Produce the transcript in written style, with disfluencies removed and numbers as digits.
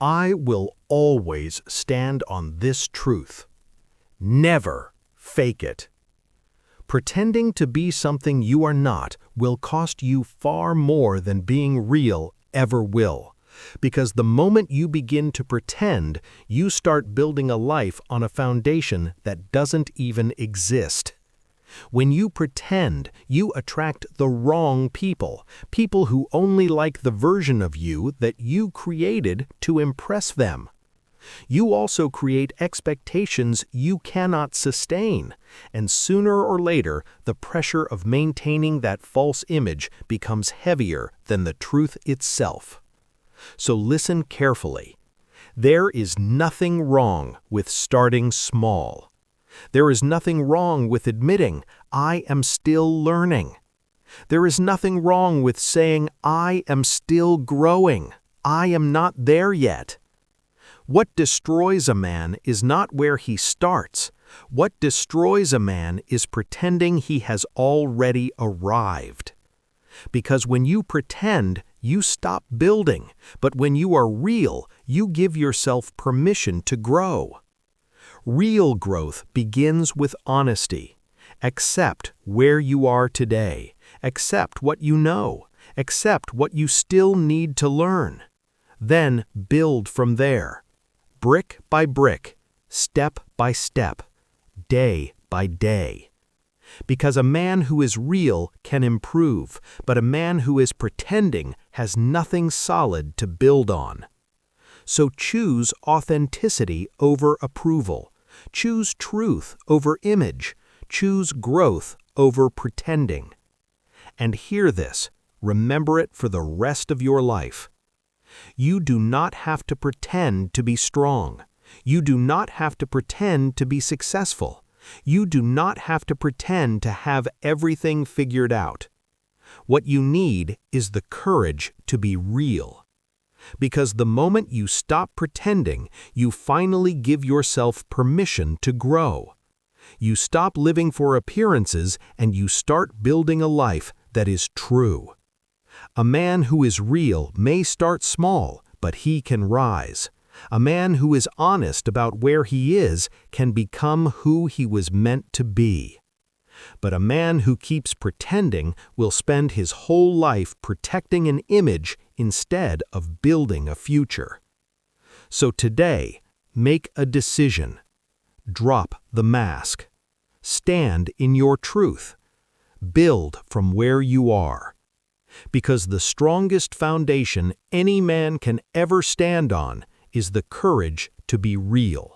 I will always stand on this truth. Never fake it. Pretending to be something you are not will cost you far more than being real ever will. Because the moment you begin to pretend, you start building a life on a foundation that doesn't even exist. When you pretend, you attract the wrong people, people who only like the version of you that you created to impress them. You also create expectations you cannot sustain, and sooner or later, the pressure of maintaining that false image becomes heavier than the truth itself. So listen carefully. There is nothing wrong with starting small. There is nothing wrong with admitting, I am still learning. There is nothing wrong with saying, I am still growing. I am not there yet. What destroys a man is not where he starts. What destroys a man is pretending he has already arrived. Because when you pretend, you stop building, but when you are real, you give yourself permission to grow. Real growth begins with honesty. Accept where you are today. Accept what you know. Accept what you still need to learn. Then build from there. Brick by brick, step by step, day by day. Because a man who is real can improve, but a man who is pretending has nothing solid to build on. So choose authenticity over approval. Choose truth over image. Choose growth over pretending. And hear this, remember it for the rest of your life. You do not have to pretend to be strong. You do not have to pretend to be successful. You do not have to pretend to have everything figured out. What you need is the courage to be real. Because the moment you stop pretending, you finally give yourself permission to grow. You stop living for appearances and you start building a life that is true. A man who is real may start small, but he can rise. A man who is honest about where he is can become who he was meant to be. But a man who keeps pretending will spend his whole life protecting an image instead of building a future. So today, make a decision. Drop the mask. Stand in your truth. Build from where you are. Because the strongest foundation any man can ever stand on is the courage to be real.